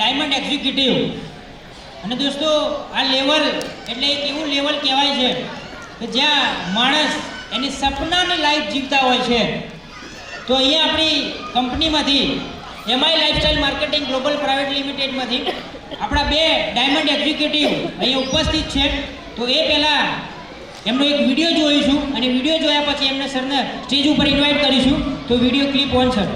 Diamond executive. અને દોસ્તો આ લેવલ એટલે એક એવું લેવલ કહેવાય છે કે જ્યાં માણસ એની સપનાની લાઈફ જીવતા હોય છે. તો અહીંયા આપણી કંપનીમાંથી MI lifestyle marketing global private લિમિટેડમાંથી આપણા બે ડાયમંડ એક્ઝિક્યુટિવ અહીંયા ઉપસ્થિત છે. તો એ પહેલાં એમનો એક વિડીયો જોઈશું અને વિડીયો જોયા પછી એમને સરને સ્ટેજ ઉપર ઇન્વાઇટ કરીશું. તો વિડીયો ક્લિપ ઓન સર.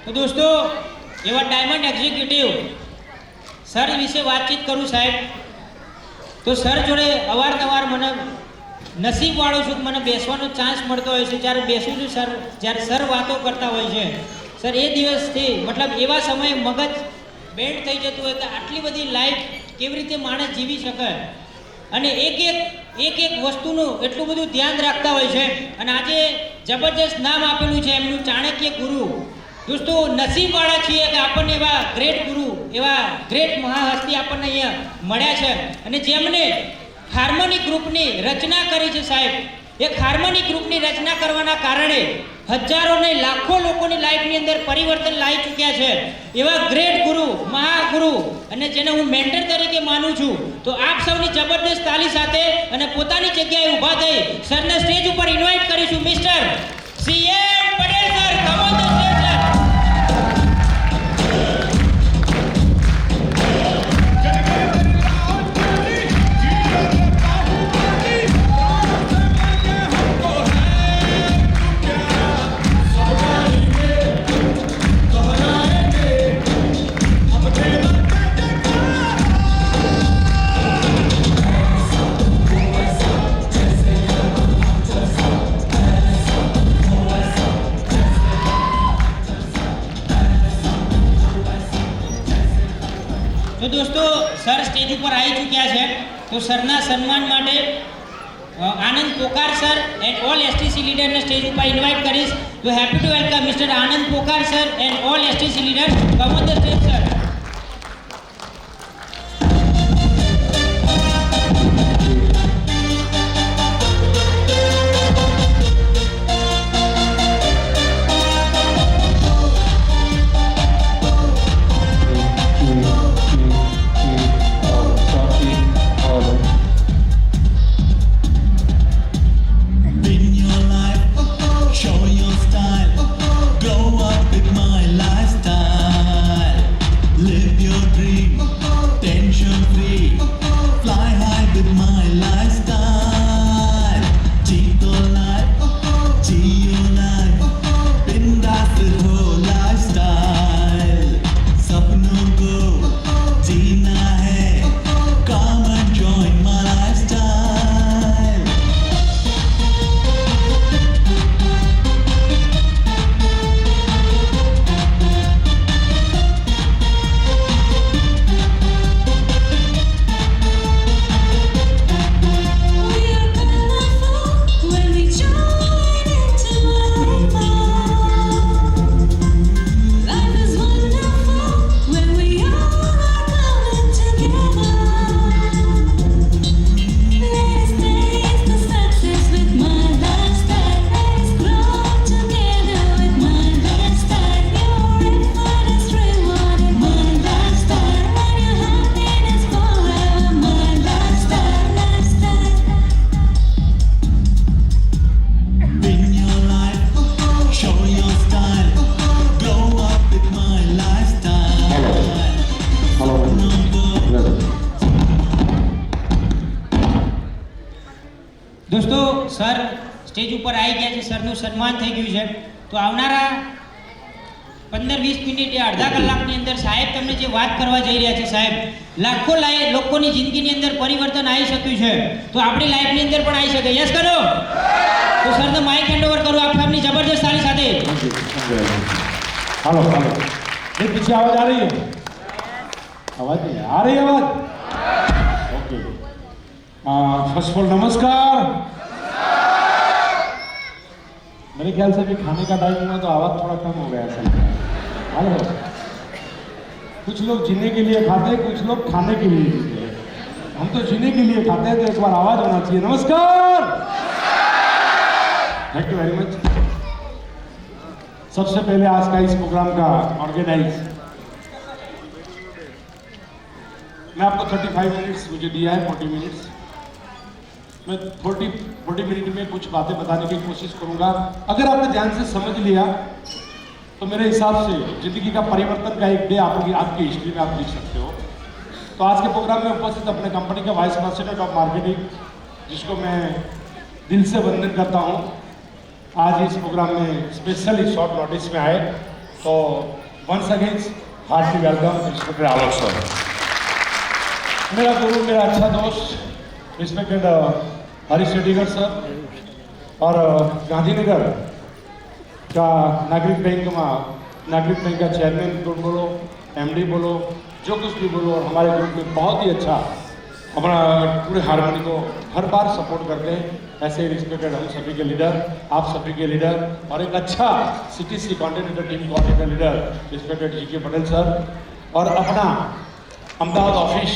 તો દોસ્તો એવા ડાયમંડ એક્ઝિક્યુટિવ સર વિશે વાતચીત કરું સાહેબ. તો સર જોડે અવારનવાર મને નસીબવાળો છું મને બેસવાનો ચાન્સ મળતો હોય છે. જ્યારે બેસું છું સર, જ્યારે સર વાતો કરતા હોય છે સર, એ દિવસથી મતલબ એવા સમયે મગજ બેન્ડ થઈ જતું હોય કે આટલી બધી લાઈફ કેવી રીતે માણસ જીવી શકે અને એક એક વસ્તુનું એટલું બધું ધ્યાન રાખતા હોય છે. અને આજે જબરજસ્ત નામ આપેલું છે એમનું ચાણક્ય ગુરુ. દોસ્તો નસીબવાળા છીએ કે આપણને એવા ગ્રેટ ગુરુ, એવા ગ્રેટ મહાહસ્તી આપણને અહીંયા મળ્યા છે અને જેમને હાર્મોની ગ્રુપની રચના કરી છે સાહેબ. એક હાર્મોની ગ્રુપની રચના કરવાના કારણે હજારો ને લાખો લોકોની લાઈફની અંદર પરિવર્તન લાવી ચૂક્યા છે. એવા ગ્રેટ ગુરુ, મહાગુરુ અને જેને હું મેન્ટર તરીકે માનું છું. તો આપ સૌની જબરદસ્ત તાલી સાથે અને પોતાની જગ્યાએ ઊભા થઈ સરને સ્ટેજ ઉપર ઇન્વાઇટ કરીશું. Mister CM Patel sir, come on the stage sir. તો દોસ્તો સર સ્ટેજ ઉપર આવી ચૂક્યા છે. તો સરના સન્માન માટે Anand Pokar sir and all STC લીડરને સ્ટેજ ઉપર ઇન્વાઇટ કરીશ. તો happy to welcome mister Anand Pokar sir and all STC leader. Come on the stage sir. Show your style, grow up with my lifestyle. દોસ્તો સર સ્ટેજ ઉપર આવી ગયા છે, સરનું સન્માન થઈ ગયું છે. તો આવનારા 15-20 મિનિટ એ અડધા કલાકની અંદર સાહેબ તમને જે વાત કરવા જઈ રહ્યા છે, સાહેબ લાખો લોકોની જિંદગીની અંદર પરિવર્તન આવી શક્યું છે, તો આપણી લાઈફની અંદર પણ આવી શકે. યસ કરો. તો સરને માઇક હેન્ડ ઓવર કરો आप अपनी जबरदस्त ताली સાથે. हेलो हेलो, ये पीछे आवाज आ रही है? आवाज नहीं आ रही? आवाज ओके. फर्स्ट ऑफ ऑल नमस्कार. मेरे ख्याल से भी खाने का टाइम हुआ तो आवाज थोड़ा कम हो गया ऐसा. हेलो, कुछ लोग जीने के लिए खाते हैं, कुछ लोग खाने के लिए जीते हैं. हम तो जीने के लिए खाते हैं, तो एक बार आवाज होना चाहिए. नमस्कार. Thank you very much. सबसे पहले आज का इस प्रोग्राम का ऑर्गेनाइज, मैं आपको 35 मिनट्स मुझे दिया है, 40 मिनट्स. मैं 40 मिनट में कुछ बातें बताने की कोशिश करूंगा. अगर आपने ध्यान से समझ लिया तो मेरे हिसाब से जिंदगी का परिवर्तन का एक डे आपकी हिस्ट्री में आप लिख सकते हो. तो आज के प्रोग्राम में उपस्थित अपने कंपनी के वाइस प्रेसिडेंट ऑफ मार्केटिंग, जिसको मैं दिल से वंदन करता हूँ, आज इस प्रोग्राम में स्पेशली शॉर्ट नोटिस में आए, तो once again heartly welcome respected Alok sir. मेरा गुरु, मेरा अच्छा दोस्त रिस्पेक्टेड हरीश शेट्टीगर सर, और गांधीनगर का नागरिक बैंक का चेयरमैन बोलो, एमडी बोलो, जो कुछ भी बोलो, और हमारे ग्रुप में बहुत ही अच्छा हमारा पूरे हारमोनी को हर बार सपोर्ट करते हैं. ऐसे ही रिस्पेक्टेड हम सभी के लीडर, आप सभी के लीडर, और एक अच्छा CTC continental team coordinator leader respected GK Patel sir, और अपना Ahmedabad office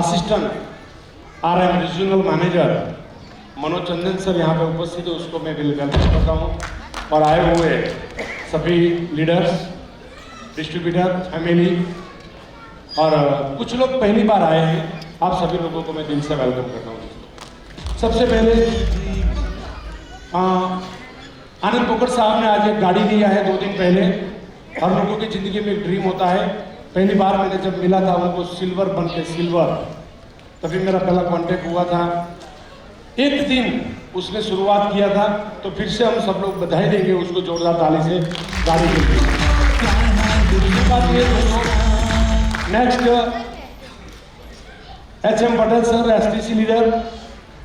assistant RM regional manager Manoj Chandan sir यहाँ पे उपस्थित है, उसको मैं वेलकम करता हूँ. और आए हुए सभी लीडर्स, डिस्ट्रीब्यूटर, फैमिली, और कुछ लोग पहली बार आए हैं, आप सभी लोगों को मैं दिल से वेलकम करता हूँ. सबसे पहले आनंद पोकर साहब ने आज एक गाड़ी लिया है 2 दिन पहले. हर लोगों की ज़िंदगी में एक ड्रीम होता है. पहली बार मैंने जब मिला था उनको सिल्वर बन के सिल्वर, तभी मेरा पहला कांटेक्ट हुआ था. एक दिन उसने शुरुआत किया था, तो फिर से हम सब लोग बधाई देंगे उसको जोरदार ताली से गाड़ी के लिए. Next HM Patel sir STC leader,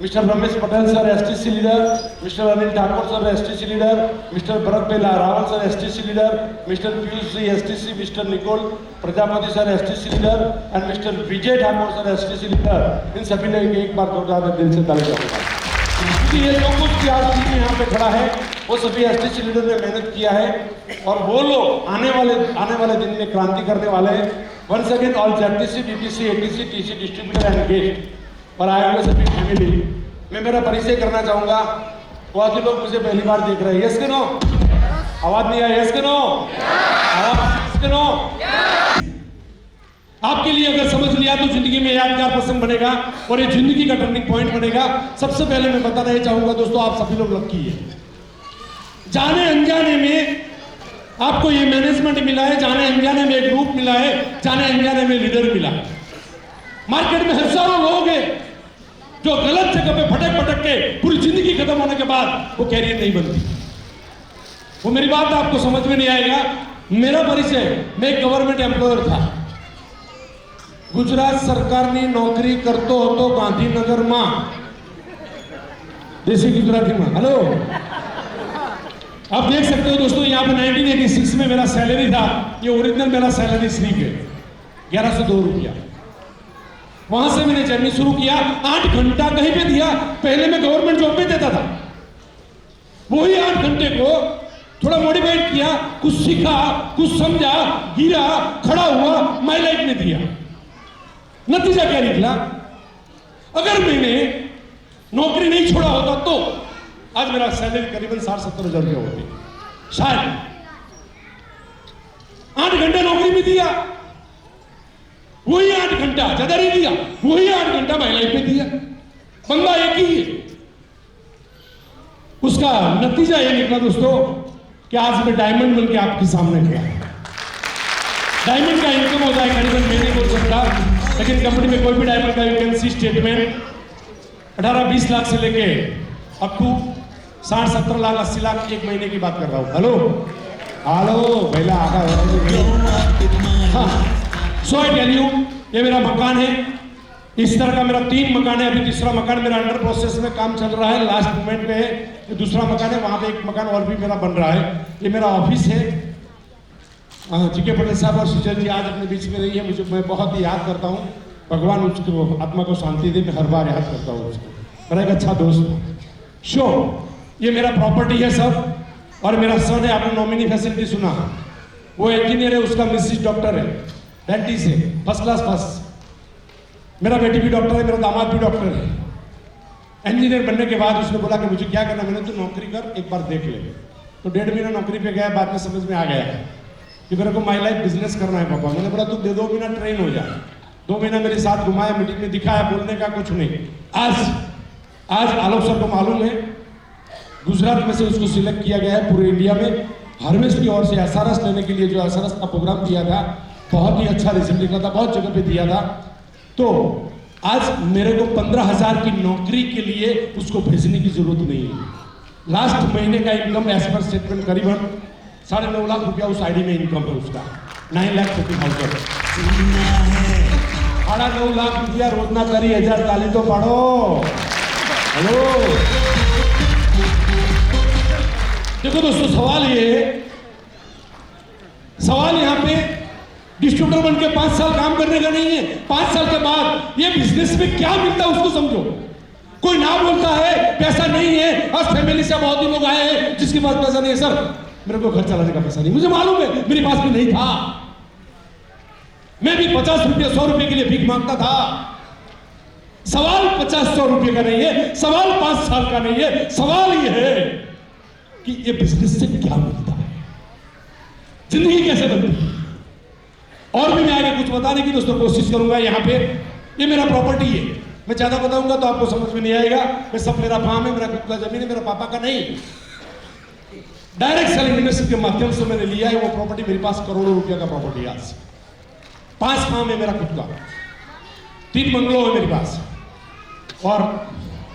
mister Ramesh Patel sir STC leader, mister Anil Thakur sir STC leader, mister Bharat Bela Raval sir STC leader, mister Piyush ji STC, mister Nikol Prajapati sir STC leader, and mister Vijay Thakur sir STC leader. इन सभी ने एक बार जोरदार दिल से ताली बजाऊंगा, क्योंकि ये जो कुछ आज टीम यहाँ पे खड़ा है वो सभी STC लीडर ने मेहनत किया है, और वो लोग आने वाले दिन में क्रांति करने वाले हैं. Once again all ZTC, DTC, ATC, TC distributor and guest, और आए हुए सभी फैमिली, मैं मेरा परिचय करना चाहूँगा. बहुत ही लोग मुझे पहली बार देख रहे हैं. यस के नो? आवाज नहीं आया. यस के नो? आवाज यस के नो? आपके लिए अगर समझ लिया तो जिंदगी में यादगार प्रसंग बनेगा, और ये जिंदगी का टर्निंग पॉइंट बनेगा. सबसे पहले मैं बताना ये चाहूंगा दोस्तों, आप सभी लोग लकी है. जाने अनजाने में आपको ये मैनेजमेंट मिला है, जाने अनजाने में एक ग्रुप मिला है, जाने अनजाने में लीडर मिला है. मार्केट में हजारों लोग हैं जो गलत जगह पे भटक के पूरी जिंदगी खत्म होने के बाद वो कैरियर नहीं बनती. वो मेरी बात आपको समझ में नहीं आएगा. मेरा परिचय, मैं एक गवर्नमेंट एम्प्लॉयर था. गुजरात सरकारनी नौकरी करतो होतो गांधीनगરમાં. देसी गुजराती में. हेलो, आप देख सकते हो दोस्तों, यहाँ पे 1986 में मेरा सैलरी था. ये ओरिजिनल मेरा सैलरी स्लिप है, 1102 रुपया. वहां से मैंने जर्नी शुरू किया. 8 घंटा कहीं पे दिया. पहले मैं गवर्नमेंट जॉब पे देता था. वही 8 घंटे को थोड़ा मॉडिफाइड किया, कुछ सीखा, कुछ समझा, गिरा, खड़ा हुआ, माई लाइफ में दिया. नतीजा क्या निकला? अगर मैंने नौकरी नहीं छोड़ा होता तो आज मेरा सैलरी करीबन 60-70 हजार रुपया होती शायद. 8 घंटे नौकरी में दिया, वही 8 घंटा, ज्यादा नहीं दिया, वही 8 घंटा माई लाइफ में दिया. बंदा एक ही है. उसका नतीजा ये निकला दोस्तों कि आज मैं डायमंड बन के आपके सामने खड़ा. डायमंड का इनकम होता है करीबन, मैं नहीं बोल सकता, लेकिन कंपनी में कोई भी डायमंड का वैकेंसी स्टेटमेंट 18-20 लाख से लेके अब टू 60-70 लाख 80 लाख एक महीने की बात कर रहा हूँ। हेलो हेलो पहला हाँ, सो आई टेल यू, ये मेरा मकान है। इस तरह का मेरा 3 मकान है। अभी तीसरा मकान मेरा अंडर प्रोसेस में काम चल रहा है, लास्ट मोमेंट पे है। ये दूसरा मकान है, वहां पे एक मकान और भी मेरा बन रहा है। ये मेरा ऑफिस है। जीके पटेल साहब और सुजल जी आज अपने बीच में रही है, मुझे मैं बहुत ही याद करता हूँ। भगवान उसको आत्मा को शांति दे, मैं हर बार याद करता हूँ उसको। मेरा एक अच्छा दोस्त शो। ये मेरा प्रॉपर्टी है सब, और मेरा सन है। आपने नॉमिनी फैसिलिटी सुना, वो इंजीनियर है, उसका मिसेज डॉक्टर है, डेंटिस्ट है, फर्स्ट क्लास पास। मेरा बेटी भी डॉक्टर है, मेरा दामाद भी डॉक्टर है। इंजीनियर बनने के बाद उसने बोला कि मुझे क्या करना, मैंने तू नौकरी कर, एक बार देख ले। तो 1.5 महीना नौकरी पे गया, बाद में समझ में आ गया कि मेरे को माई लाइफ बिजनेस करना है पापा। मैंने बोला तू 2 महीना ट्रेन हो जा। 2 महीना मेरे साथ घुमाया, मीटिंग में दिखाया, बोलने का कुछ नहीं। आज आलोक सर को मालूम है, गुजरात में से उसको सिलेक्ट किया गया है पूरे इंडिया में। हार्वेस्ट की ओर से एसआरएस लेने के लिए, जो एसआरएस का प्रोग्राम दिया था, बहुत ही अच्छा रिजल्ट निकला था, बहुत जगह पे दिया था। तो आज मेरे को 15,000 की नौकरी के लिए उसको भेजने की जरूरत नहीं है। लास्ट महीने का इनकम एज पर स्टेटमेंट करीबन 9.5 लाख रुपया उस आईडी में इनकम है उसका। 9,50,000 9.5 लाख रुपया रोज ना करी 1000 ताली तो पढ़ो। हेलो देखो दोस्तों, सवाल यहाँ पे डिस्ट्रीब्यूटर बन के 5 साल काम करने का नहीं है। 5 साल के बाद ये बिजनेस में क्या मिलता है उसको समझो। कोई ना बोलता है पैसा नहीं है, और फैमिली से बहुत ही लोग आए हैं जिसके पास पैसा नहीं है। सर मेरे को घर चलाने का पैसा नहीं, मुझे मालूम है, मेरे पास भी नहीं था। मैं भी 50 रुपये 100 रुपये के लिए भीख मांगता था। सवाल 50-100 रुपये का नहीं है, सवाल 5 साल का नहीं है। सवाल ये है कि ये बिजनेस से क्या मिलता है, जिंदगी कैसे बनती है। और भी मैं आगे कुछ बताने की दोस्तों कोशिश करूंगा। यहाँ पे ये मेरा प्रॉपर्टी है, मैं ज्यादा बताऊंगा तो आपको समझ में नहीं आएगा। मैं सब मेरा फार्म है, मेरा खुद का जमीन है, मेरा पापा का नहीं। डायरेक्ट सेलिंग इन्वेस्टमेंट के माध्यम से मैंने लिया है वो प्रॉपर्टी। मेरे पास करोड़ों रुपया का प्रॉपर्टी है। आज 5 फार्म है मेरा खुद का, 3 बंगलो है मेरे पास, और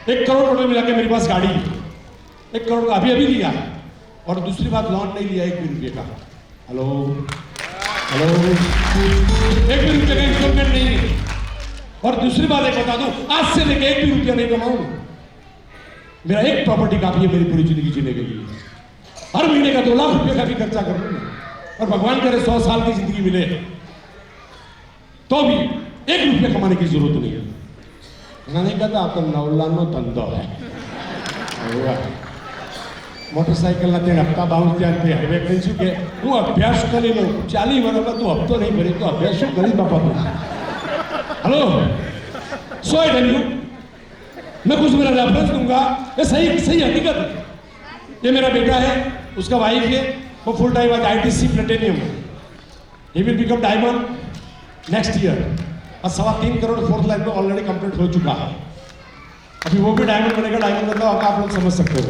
1 करोड़ रुपए मिला के मेरे पास गाड़ी है। 1 करोड़ का अभी लिया है। और दूसरी बात, लोन नहीं लिया 1 भी रुपये का। हेलो 1 भी रुपये का इंस्टॉलमेंट नहीं है। और दूसरी बात एक बता दूं, आज से लेके 1 भी रुपया नहीं कमाऊंगा। मेरा एक प्रॉपर्टी काफी है मेरी पूरी जिंदगी जीने के लिए। हर महीने का 2 लाख रुपए का भी खर्चा कर लूंगा, और भगवान करे 100 साल की जिंदगी मिले तो भी 1 रुपया कमाने की जरूरत नहीं है। नहीं कहता आप तो नवलानो धंधो है। मोटरसाइकिल ना हफ्ता बाउंस पे हाईवे कहीं के हूँ अभ्यास કરી લઉં 40 વર્ષમાં તું હપ્તો નહીં ભરી તો અભ્યાસ શું કરી બાપા તું। Hello so I tell you, मैं कुछ मेरा रेफरेंस दूंगा, ये सही हकीकत है। ये मेरा बेटा है, उसका वाइफ है, वो फुल टाइम आज ITC platinum, he will become diamond next year. और 3.25 करोड़ 4th लाइन में ऑलरेडी कंप्लीट हो चुका है। अभी वो भी डायमंड बनेगा। डायमंड मतलब आप लोग समझ सकते हो।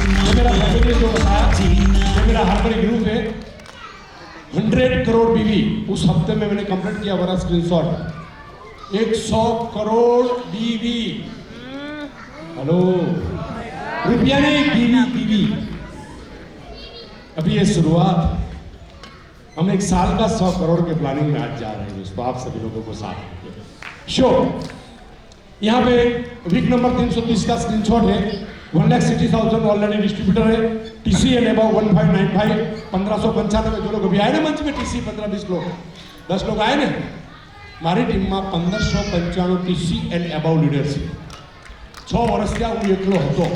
ये मेरा फैमिली जो बताया, ये मेरा हार्मनी ग्रुप है। 100 करोड़ बीवी उस हफ्ते में मैंने कंप्लीट किया। वरा स्क्रीनशॉट 100 करोड़ बीवी। हेलो रुपया नहीं, बीवी। अभी ये शुरुआत, हम 1 साल का 100 करोड़ के प्लानिंग में आज जा रहे हैं दोस्तों, आप सभी लोगों को साथ शो। यहाँ पे वीक नंबर 330 का स्क्रीनशॉट है। 1,60,000 ऑलरेडी डिस्ट्रीब्यूटर है। टीसी एंड अबाउ 1595 1595 जो लोग अभी आए ना मंच में, टीसी 15-20 लोग 10 लोग आए ना। મારી ટીમમાં 1595 ટીસી એન્ડ અબાઉ લીડરશીપ 6 વર્ષ ત્યાં હું એકલો હતો।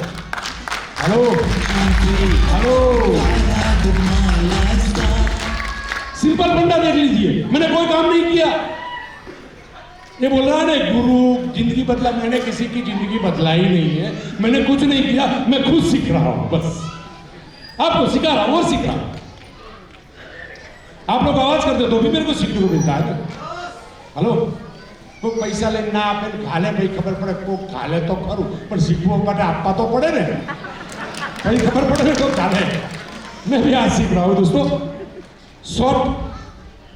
हेलो सिंपल फंडा देख लीजिए, मैंने कोई काम नहीं किया। ये बोल रहा है ना गुरु जिंदगी बदला, मैंने किसी की जिंदगी बदला ही नहीं है। मैंने कुछ नहीं किया, मैं खुद सीख रहा हूं, बस आपको सिखा रहा हूं, वो सीख रहा हूं। आप लोग आवाज करते तो भी मेरे को सीखने को मिलता है। हेलो कोई पैसा लेना आपने खाले भाई खबर पड़े को खाले तो करूं, पर सीखवा માટે આપવા तो पड़े ने, कहीं खबर पड़े तो खाले। मैं भी आज सीख रहा हूं दोस्तों। शॉर्ट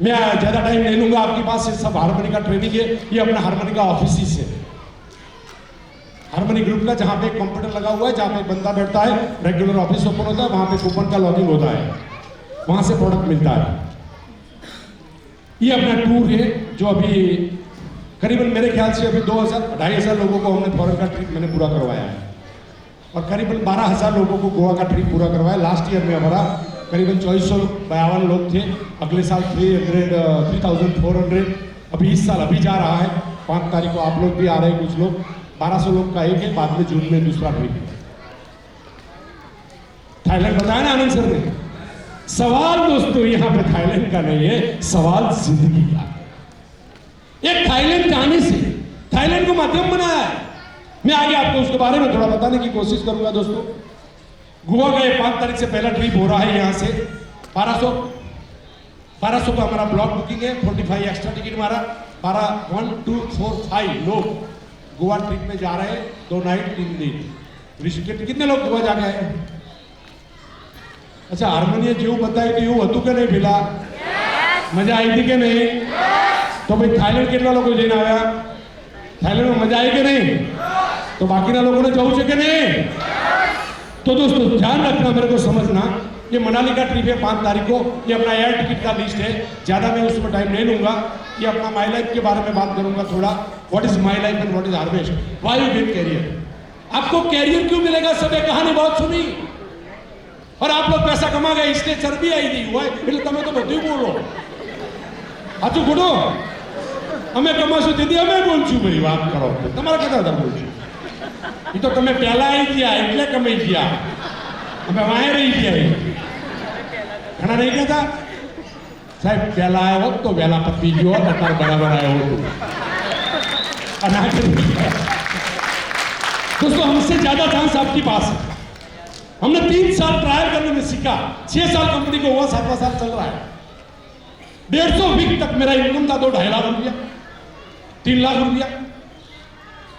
मैं ज्यादा टाइम नहीं लूंगा आपके पास। ये सब हारमोनी का ट्रेनिंग है, ये अपना हारमोनी का ऑफिस ही से। हार्मनी ग्रुप का, जहाँ पे एक कंप्यूटर लगा हुआ है, जहाँ पे एक बंदा बैठता है, रेगुलर ऑफिस ओपन होता है, वहाँ पे कूपन का लॉगिंग होता है, वहाँ से प्रोडक्ट मिलता है। ये अपना टूर है जो अभी करीबन मेरे ख्याल से अभी 2,000-2,500 लोगों को हमने फॉरेन का ट्रिप मैंने पूरा करवाया है, और करीबन 12,000 लोगों को गोवा का ट्रिप पूरा करवाया। लास्ट ईयर में हमारा करीबन 2452 लोग थे, अगले साल 3,400, अभी इस साल अभी जा रहा है 5 तारीख को आप लोग भी आ रहे हैं, कुछ लोग 1200 लोग का एक है, बाद में जून में दूसरा ट्रिप। थाईलैंड बताया ना आनंद सर ने। सवाल दोस्तों यहाँ पे थाईलैंड का नहीं है, सवाल जिंदगी का। एक थाईलैंड जाने से थाईलैंड को माध्यम बनाया है। मैं आगे आपको उसके बारे में थोड़ा बताने की कोशिश करूंगा दोस्तों। गोवा का 5 तारीख से पहला ट्रिप हो रहा है यहाँ से 1200 का हमारा ब्लॉक बुकिंग है, 45 एक्स्ट्रा टिकट हमारा 1, 2, 4, 5 लोग गोवा ट्रिप में जा रहे हैं, 2 नाइट 3 दिन। ऋषिकेश कितने लोग गोवा जाके आए? अच्छा हारमोनिया जेव बताए कि એવું હતું કે નહીં પેલા મજા આવી હતી કે નહીં? તો ભાઈ થાઈલેન્ડ કેટલા લોકો જઈને આવ્યા? થાઈલેન્ડમાં મજા આવી કે નહીં? तो बाकीના લોકોને જવું છે કે નહીં? तो दोस्तों ध्यान रखना, मेरे को समझना, ये मनाली का ट्रिप है 5 तारीख को। ये अपना एयर टिकट का लिस्ट है, ज़्यादा मैं उसमें टाइम नहीं लूंगा। ये अपना माई लाइफ के बारे में बात करूंगा थोड़ा, what is my life and what is harvest, why you get career. आपको कैरियर क्यों मिलेगा? सब एक कहानी बहुत सुनी, और आप लोग पैसा कमा गए इसलिए चर्बी आई नहीं हुआ है, તમે તો બધું બોલો સાચું ખોટું? અમે કમાશું તેથી અમે બોલશું, ભાઈ વાત કરો તમારા કેટલા બધા બોલશું? એ તો તમે પહેલા આવી ગયા એટલે કમાઈ ગયા, અમે વાંહે રહી ગયા। ઘણા નહીં કહેતા સાહેબ પહેલા આવ્યો હોત તો વહેલા પતી ગયો હોત, અત્યારે બરાબર આવ્યો હતો। दोस्तों हमसे ज्यादा चांस आपके पास है। हमने 3 साल ट्रायल करने में सीखा, 6 साल कंपनी को हुआ, 7वां साल चल रहा है। 150 वीक तक मेरा इनकम था 2-2.5 लाख रुपया, 3 लाख रुपया,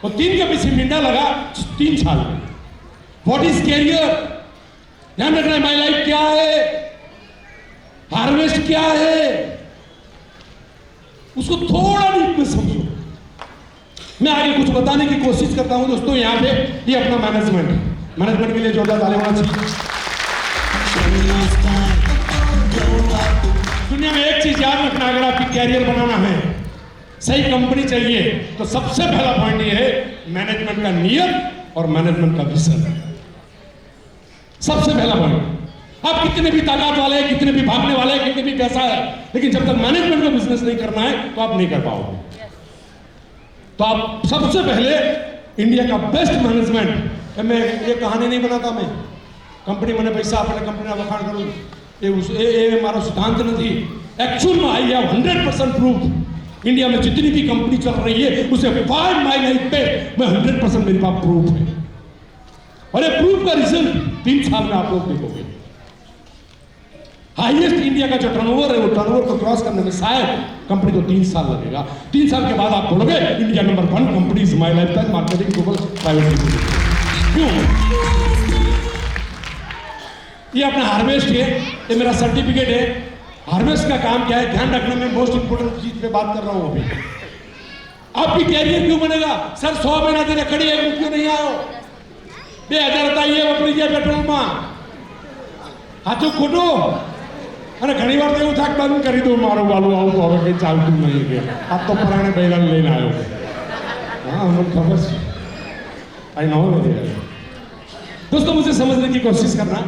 और 3 के पीछे मिंडा लगा 3 साल में। What is career? ध्यान रखना, माई लाइफ क्या है, हार्वेस्ट क्या है, उसको थोड़ा डीप में समझो। मैं आगे कुछ बताने की कोशिश करता हूं दोस्तों। यहाँ पे ये अपना मैनेजमेंट है, मैनेजमेंट के लिए जोरदार ताली होना चाहिए। दुनिया में एक चीज याद रखना, अगर आपकी कैरियर बनाना है, सही कंपनी चाहिए, तो सबसे पहला पॉइंट ये है मैनेजमेंट का नियत और मैनेजमेंट का विजन। सबसे पहला पॉइंट। आप कितने भी ताकत वाले हैं, कितने भी भागने वाले हैं, कितने भी पैसा है, लेकिन जब तक मैनेजमेंट का बिजनेस नहीं करना है तो आप नहीं कर पाओगे। तो आप सबसे पहले इंडिया का बेस्ट मैनेजमेंट, मैं ये कहानी नहीं बनाता, मैं कंपनी मैंने पैसा अपने कंपनी का वखाण करूँ, ये मारो सिद्धांत नहीं। एक्चुअल में आई हैव 100% प्रूफ। इंडिया में जितनी भी कंपनी चल रही है उसे 5 माई लाइफ पे मैं 100% मेरे पास प्रूफ है, और ये प्रूफ का रिजल्ट 3 साल में आप लोग देखोगे। हाईएस्ट इंडिया का जो टर्नओवर है, वो टर्नओवर को क्रॉस करने में शायद कंपनी को 3 साल लगेगा। 3 साल के बाद आप बोलोगे India number 1 company is my life time marketing global private limited. क्यों? ये अपना हार्वेस्ट है, ये मेरा सर्टिफिकेट है। हार्वेस्ट का काम क्या है, ध्यान रखना, मैं मोस्ट इंपोर्टेंट चीज पे बात कर रहा हूं अभी। आपकी कैरियर क्यों बनेगा? सर 100 महीना तेरे खड़ी है, क्यों नहीं आयो? 2000 बताइए वापरी जाए पेट्रोल में, हाथों खोटो। અને ઘણી વાર તો એવું થાક બંધ કરી દઉં, મારું વાલું આવું તો હવે કંઈ ચાલતું નહીં કે આ તો પરાણે બૈરાને લઈને આવ્યો। हाँ हमको खबर है, आई नो। दोस्तों मुझे समझने की कोशिश करना,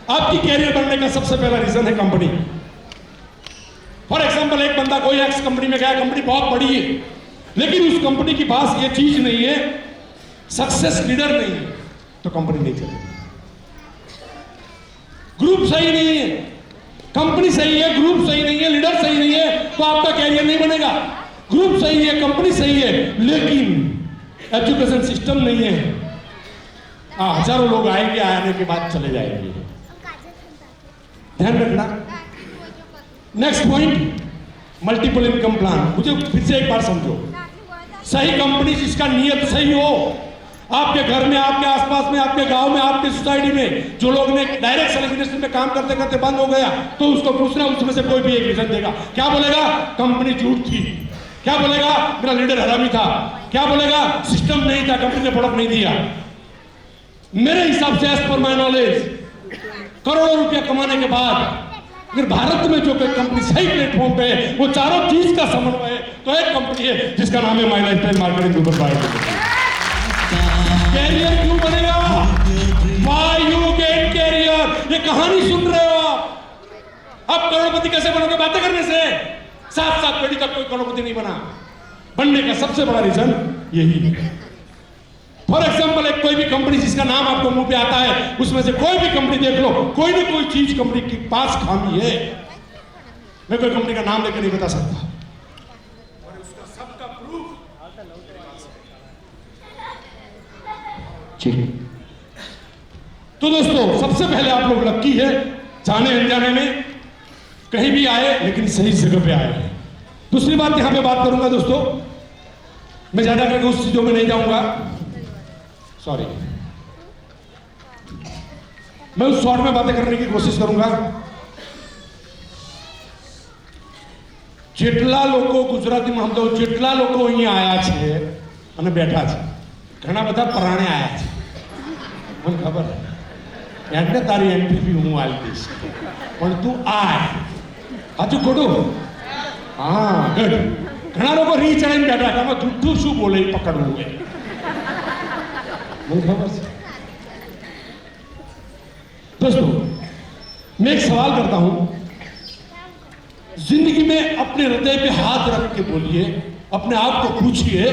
आपकी कैरियर बनने का सबसे पहला रीजन है कंपनी। फॉर एग्जांपल एक बंदा कोई एक्स कंपनी में गया, कंपनी बहुत बड़ी है, लेकिन उस कंपनी के पास ये चीज नहीं है, सक्सेस लीडर नहीं है, तो कंपनी नहीं चलेगी। ग्रुप सही नहीं है, कंपनी सही है, ग्रुप सही नहीं है, लीडर सही नहीं है, तो आपका कैरियर नहीं बनेगा। ग्रुप सही है, कंपनी सही है, लेकिन एजुकेशन सिस्टम नहीं है। हजारों लोग आएंगे, आने के बाद चले जाएंगे। ध्यान रखना। Next point, multiple income plan. मुझे फिर से एक बार समझो, सही कंपनी जिसका नियत सही हो, आपके घर में, आपके आसपास में, आपके गांव में, आपकी सोसाइटी में जो लोग ने डायरेक्ट सेलिब्रेशन में काम करते करते बंद हो गया, तो उसको पूछना, उसमें से कोई भी एक रीजन देगा। क्या बोलेगा? कंपनी झूठ थी। क्या बोलेगा मेरा लीडर हरामी था, क्या बोलेगा सिस्टम नहीं था, कंपनी ने प्रोडक्ट नहीं दिया। मेरे हिसाब से एज पर माय नॉलेज करोड़ों रुपया कमाने के बाद अगर भारत में जो कोई कंपनी सही प्लेटफॉर्म पे है, वो चारों चीज का समन्वय है, तो एक कंपनी है जिसका नाम है my lifestyle marketing group private. Career क्यों बनेगा? Why you get career? ये कहानी सुन रहे हो आप करोड़पति कैसे बनोगे बातें करने से? 7 पीढ़ी तक कोई करोड़पति नहीं बना। बनने का सबसे बड़ा रीजन यही है। फॉर एग्जाम्पल, एक कोई भी कंपनी जिसका नाम आपको मुंह पे आता है, उसमें से कोई भी कंपनी देख लो, कोई ना कोई चीज कंपनी के पास खामी है। मैं कोई कंपनी का नाम लेकर नहीं बता सकता, और उसका सबका प्रूफ तो दोस्तों, सबसे पहले आप लोग लक्की है, जाने अनजाने में कहीं भी आए, लेकिन सही जगह पे आए हैं। दूसरी बात यहां पे बात करूंगा दोस्तों, मैं ज्यादा करके उस चीजों में नहीं जाऊंगा, सॉरी, मैं उस शॉर्ट में बातें करने की कोशिश करूंगा। જેટલા લોકો ગુજરાતીમાં સમજો, જેટલા લોકો અહીંયા આયા છે અને બેઠા છે, ઘણા બધા પરાણે આયા છે, મને ખબર છે, એટલે તારી એન્ટ્રી બી હું આલી દઈશ, પણ તું આય, સાચું ખોટું? હા, ગુડ. ઘણા લોકો રી ચડાઈને બેઠા છે, આમાં જુઠ્ઠું શું બોલે એ પકડવું હોય, મને ખબર છે। दोस्तों, मैं एक सवाल करता हूं, जिंदगी में अपने हृदय पे हाथ रख के बोलिए, अपने आप को पूछिए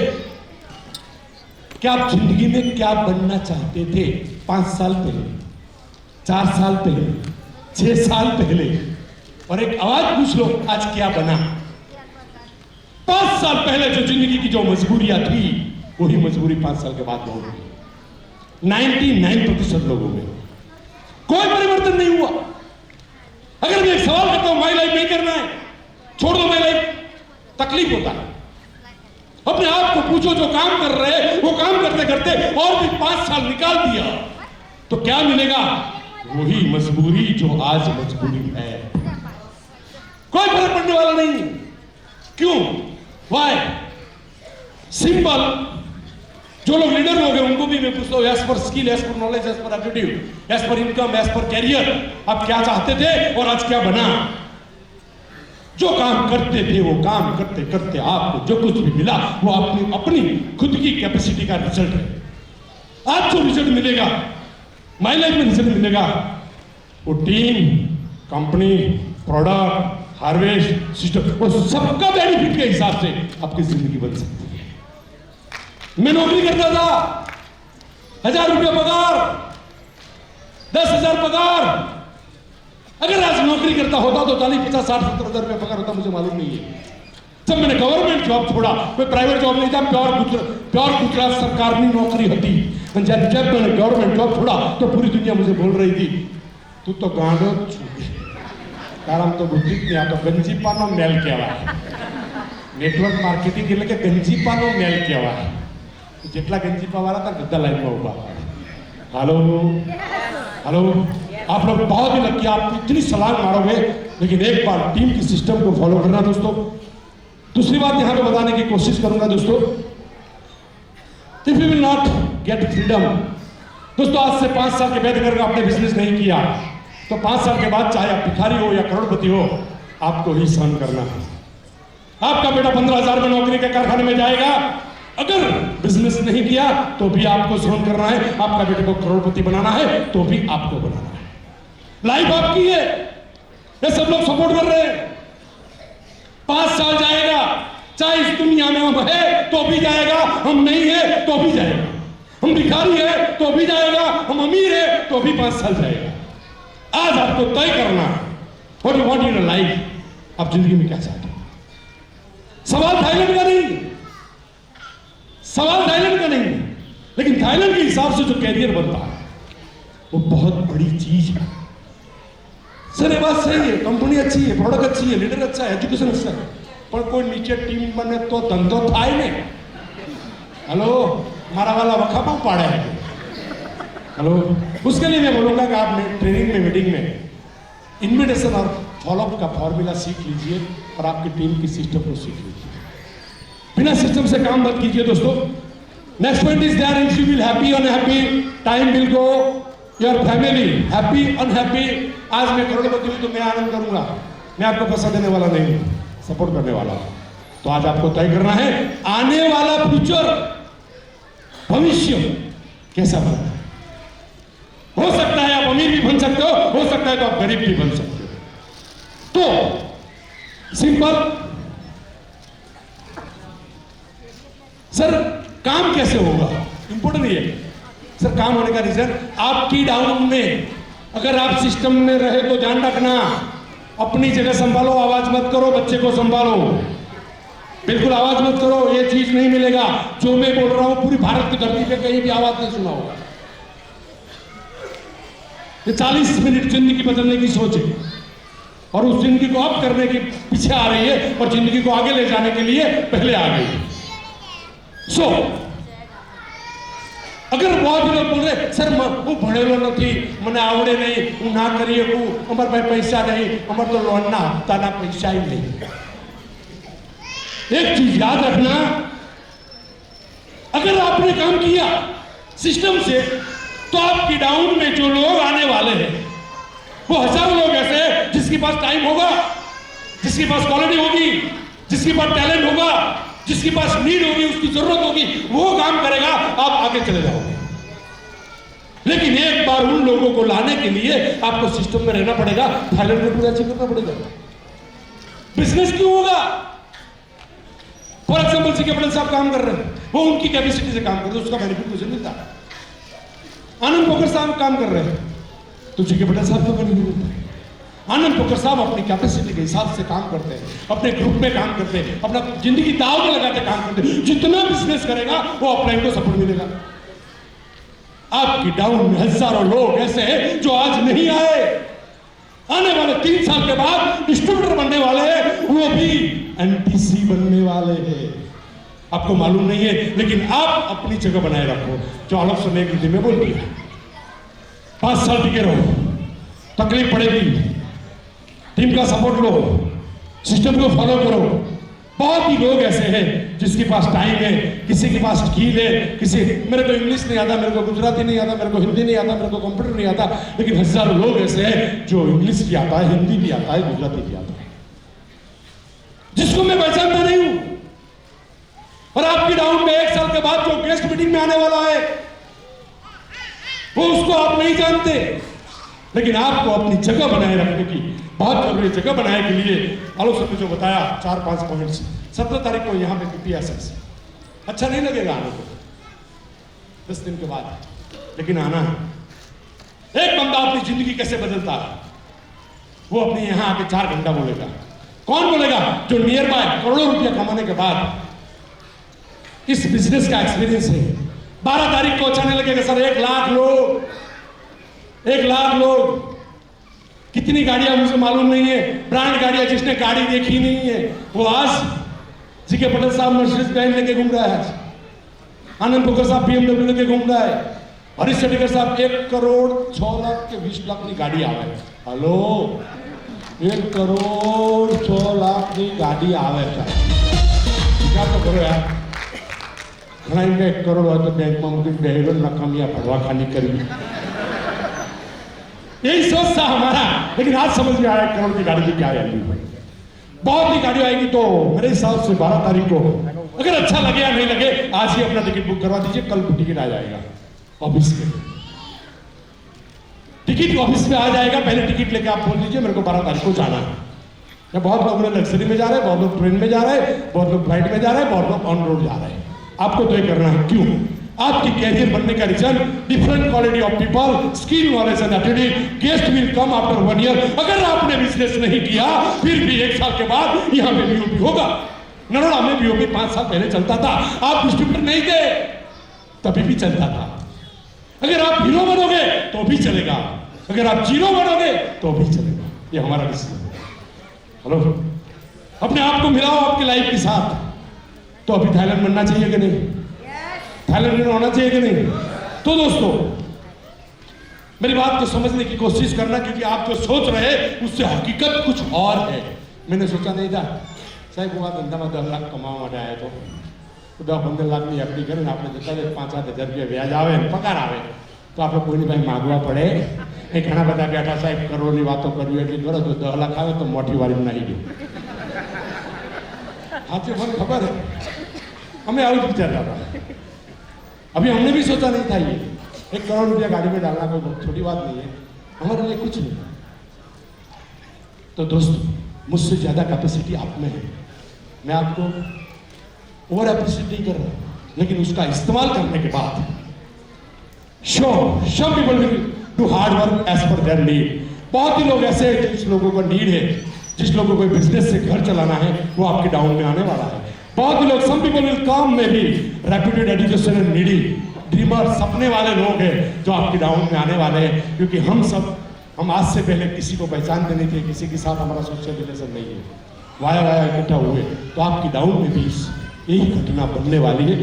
कि आप जिंदगी में क्या बनना चाहते थे 5 साल पहले, 4 साल पहले, 6 साल पहले, और एक आवाज पूछ लो आज क्या बना। 5 साल पहले जो जिंदगी की जो मजबूरियां थी, वही मजबूरी 5 साल के बाद हो गई। 99% लोगों में कोई परिवर्तन नहीं हुआ। अगर मैं एक सवाल करता हूं, माई लाइफ नहीं करना है, छोड़ दो माई लाइफ, तकलीफ होता है। अपने आप को पूछो, जो काम कर रहे हैं वो काम करते करते और भी 5 साल निकाल दिया तो क्या मिलेगा? वही मजबूरी जो आज मजबूरी है। कोई फर्क पड़ने वाला नहीं। क्यों? वाई? सिंपल। जो लोग लीडर हो गए उनको भी मैं पूछता हूं, as per skill, as per knowledge, as per attitude, as per income, as per career, आप क्या चाहते थे और आज क्या बना? जो काम करते थे वो काम करते करते आपको जो कुछ भी मिला वो अपनी खुद की कैपेसिटी का रिजल्ट है। आज जो रिजल्ट मिलेगा, माई लाइफ में रिजल्ट मिलेगा, वो team, company, product, harvest system, वो सबका बेनिफिट के हिसाब से आपकी जिंदगी बन सकती है। मैं नौकरी करता था, 1000 रुपया पगार, 10,000 पगार। अगर आज नौकरी करता होता तो 40, 50, 60, 70 हजार रुपया पगार होता, मुझे मालूम नहीं है। जब मैंने गवर्नमेंट जॉब छोड़ा, कोई प्राइवेट जॉब नहीं था, प्योर गुजरात सरकार की नौकरी होती। जब मैंने गवर्नमेंट जॉब छोड़ा तो पूरी दुनिया मुझे बोल रही थी, तू तो गांडो कारण तो बुद्धि नहीं आ, तो गंजीपानो मेल कहवाय। नेटवर्क मार्केटिंग એટલે કે ગંજીપાનો મેલ કહેવાય। જેટલા ગંજીપા વાળા હતા બધા લાઈનમાં ઊભા હતા। हेलो, आप लोग बहुत ही लकी, आप इतनी सलाह मारोगे, लेकिन एक बार टीम की सिस्टम को फॉलो करना दोस्तों। दूसरी बात यहां पे बताने की कोशिश करूंगा दोस्तों, if you will not get freedom, दोस्तों आज से 5 साल के बाद अगर आपने बिजनेस नहीं किया तो 5 साल के बाद चाहे आप भिखारी हो या करोड़पति हो, आपको ही सहन करना है। आपका बेटा 15,000 में नौकरी के कारखाने में जाएगा, अगर बिजनेस नहीं किया तो भी आपको सहन करना है। आपका बेटे को करोड़पति बनाना है तो भी आपको बनाना है। लाइफ आपकी है, ये सब लोग सपोर्ट कर रहे हैं। 5 साल जाएगा, चाहे इस दुनिया में हम है तो भी जाएगा, हम नहीं है तो भी जाएगा, हम भिखारी है तो भी जाएगा, हम अमीर है तो भी 5 साल जाएगा। आज आपको तय करना है what you want in life, आप जिंदगी में क्या चाहते हो। सवाल थाईलैंड का नहीं, सवाल थाईलैंड का नहीं, लेकिन थाईलैंड के हिसाब से जो कैरियर बनता है वो बहुत बड़ी चीज है। सर ये बात सही है, कंपनी अच्छी है, प्रोडक्ट अच्छी है, लीडर अच्छा है, एजुकेशन अच्छा है, पर कोई नीचे टीम बने तो धंधो थाय ने। हेलो, मारा वाला वखा पाऊ पाड़ा है। हेलो, उसके लिए मैं बोलूंगा कि आप ट्रेनिंग में, मीटिंग में इन्विटेशन और फॉलोअप का फॉर्मूला सीख लीजिए और आपकी टीम की सिस्टम को सीख लीजिए। बिना सिस्टम से काम मत कीजिए दोस्तों। Next point is there if you will happy unhappy time will go your family happy unhappy. आज मैं करोड़पति हूं तो मैं आनंद करूंगा, मैं आपको पैसा देने वाला नहीं हूं, सपोर्ट करने वाला हूं। तो आज आपको तय करना है आने वाला फ्यूचर, भविष्य कैसा बनना है। हो सकता है आप अमीर भी बन सकते हो सकता है तो आप गरीब भी बन सकते हो। तो सिंपल सर काम कैसे होगा, इंपॉर्टेंट ये सर। काम होने का रीजन आपकी डाउन में अगर आप सिस्टम में रहे तो ध्यान रखना, अपनी जगह संभालो, आवाज मत करो, बच्चे को संभालो, बिल्कुल आवाज मत करो। ये चीज नहीं मिलेगा जो मैं बोल रहा हूं, पूरी भारत की धरती पे कहीं भी आवाज नहीं सुना होगा। ये 40 मिनट जिंदगी बदलने की सोच है और उस जिंदगी को अब करने के पीछे आ रही है और जिंदगी को आगे ले जाने के लिए पहले आ गई है। सो अगर बहुत लोग बोल रहे सर હું ભણેલો નથી, મને આવડે નહીં, હું ના કરી શકું, અમારા પાસે પૈસા નહીં, અમારે તો લોનના હપ્તાના પૈસા ही नहीं। एक चीज याद रखना, अगर आपने काम किया सिस्टम से तो आपकी डाउन में जो लोग आने वाले हैं वो हजारों लोग ऐसे हैं जिसके पास टाइम होगा, जिसके पास क्वालिटी होगी, जिसके पास टैलेंट होगा, जिसके पास नीड होगी, उसकी जरूरत होगी, वो काम करेगा, आप आगे चले जाओगे। लेकिन एक बार उन लोगों को लाने के लिए आपको सिस्टम में रहना पड़ेगा, थाईलैंड में पूरा अचीव करना पड़ेगा। बिजनेस क्यों होगा? फॉर एग्जाम्पल सीके पटेल साहब काम कर रहे हैं, वो उनकी कैपेसिटी से काम कर रहे हैं, उसका बेनिफिट मुझे मिलता है। आनंद पोखर साहब काम कर रहे हैं तो सीके पटेल साहब को बेनिफिट मिलता है। आनंद पोखर साहब अपनी कैपेसिटी के हिसाब से काम करते हैं, अपने ग्रुप में काम करते हैं, अपना जिंदगी दाव में लगा के काम करते हैं। जितना बिजनेस करेगा वो अपने को सपोर्ट मिलेगा। आपकी डाउन में हजारों लोग ऐसे हैं जो आज नहीं आए, आने वाले 3 साल के बाद डिस्ट्रीब्यूटर बनने वाले हैं, वो भी एनटीसी बनने वाले हैं। आपको मालूम नहीं है, लेकिन आप अपनी जगह बनाए रखो। जो आलोक सर ने एक रीति में बोल दिया, 5 साल टिके रहो, तकलीफ पड़ेगी, टीम का सपोर्ट लो, सिस्टम को फॉलो करो। बहुत ही लोग ऐसे हैं जिसके पास टाइम है, किसी के पास स्किल है, किसी मेरे को इंग्लिश नहीं आता, मेरे को गुजराती नहीं आता, मेरे को हिंदी नहीं आता, मेरे को कंप्यूटर नहीं आता, लेकिन हजारों लोग ऐसे हैं जो इंग्लिश भी आता है, हिंदी भी आता है, गुजराती भी आता है, जिसको मैं पहचानता नहीं हूं। और आपकी डाउन में 1 साल के बाद जो गेस्ट मीटिंग में आने वाला है वो उसको आप नहीं जानते, लेकिन आपको अपनी जगह बनाए रखने की बहुत जरूरी। जगह बनाने के लिए आलोक सर ने जो बताया 4-5 पॉइंट्स, 17 तारीख को यहाँ पे PPSS अच्छा नहीं लगेगा आने को 10 दिन के बाद, लेकिन आना है। एक बंदा अपनी जिंदगी कैसे बदलता है वो अपने यहाँ आके 4 घंटा बोलेगा। कौन बोलेगा? जो नियर बाय करोड़ों रुपया कमाने के बाद इस बिजनेस का एक्सपीरियंस है। 12 तारीख को अचाने लगेगा सर 1 लाख लोग, 1 लाख लोग। कितनी गाड़ियां मुझे मालूम नहीं है, ब्रांड गाड़ियां, जिसने गाड़ी देखी नहीं है वो आज सीके पटेल साहब मर्सिडीज बैंड लेके घूम रहा है, आनंद पोखर साहब BMW लेके घूम रहा है, हरीश चंडीगढ़ साहब 1 करोड़ 6 लाख के 20 लाख की गाड़ी आवे। हेलो, 1 करोड़ 6 लाख की गाड़ी आवे क्या तो करो यार। घણા 1 કરોડ હોય તો બેંકમાં મૂકીને બેહેલો નકામિયા ભરવા ખાલી કરવી, यही सोच था हमारा। लेकिन आज समझ में आया 1 करोड़ की गाड़ी की क्या वैल्यू है। बहुत ही गाड़ी आएगी तो मेरे हिसाब से 12 तारीख को, अगर अच्छा लगे या नहीं लगे, आज ही अपना टिकट बुक करवा दीजिए, कल टिकट आ जाएगा ऑफिस में। टिकट ऑफिस में आ जाएगा, पहले टिकट लेके आप बोल दीजिए मेरे को 12 तारीख को जाना है। या बहुत लोग लग्जरी में जा रहे हैं, बहुत लोग ट्रेन में जा रहे हैं, बहुत लोग फ्लाइट में जा रहे हैं, बहुत लोग ऑन रोड जा रहे हैं। आपको तय करना है क्यों। आपकी कैरियर बनने का reason different quality of people, skill, knowledge and attitude. Guest will come after 1 year. अगर आपने बिजनेस नहीं किया फिर भी 1 साल के बाद यहाँ पे BOP होगा। नरोड़ा में BOP 5 साल पहले चलता था, आप डिस्ट्रीब्यूटर नहीं थे तभी भी चलता था। अगर आप हीरो बनोगे तो भी चलेगा, अगर आप जीरो बनोगे तो भी चलेगा। ये हमारा डिसीजन है। हेलो, अपने आप को मिलाओ आपकी लाइफ के साथ। तो अभी थाईलैंड बनना चाहिए कि नहीं? थाईलैंड में होना चाहिए कि नहीं? तो दोस्तों मेरी बात को समझने की कोशिश करना, क्योंकि आप जो सोच रहे हैं उससे हकीकत कुछ और है। मैंने सोचा नहीं था साहब वो धंधा में 10 लाख कमावा માટે आया तो તો 10-15 લાખની એફડી કરીને આપણે જતા રહે 5-7 હજાર રૂપિયા વ્યાજ આવે ને પગાર આવે તો આપણે કોઈની પાસે માગવા પડે એ ઘણા બધા બેઠા સાહેબ કરોડની વાતો કરવી એટલી કરો તો 10 લાખ આવે તો મોટી વાળી નાખી ગયું સાચું મને ખબર है हमें आउट विचार रहा था अभी हमने भी सोचा नहीं था ये 1 करोड़ रुपया गाड़ी में डालना कोई छोटी बात नहीं है हमारे लिए कुछ नहीं। तो दोस्तों मुझसे ज़्यादा कैपेसिटी आप में है, मैं आपको ओवर अप्रिशिएट नहीं कर रहा, लेकिन उसका इस्तेमाल करने के बाद some people will do hard work as per their need। बहुत ही लोग ऐसे हैं जिस लोगों को नीड है, जिस लोगों को बिजनेस से घर चलाना है वो आपके डाउन में आने वाला है। बहुत ही लोग some people will come में भी reputed education and needy dreamer सपने वाले लोग हैं जो आपके डाउन में आने वाले हैं, क्योंकि हम आज से पहले किसी को पहचानते नहीं थे, किसी के साथ हमारा सोशल रिलेशन नहीं है, वाया इकट्ठा हुए तो आपकी डाउन में भी यही घटना बनने वाली है।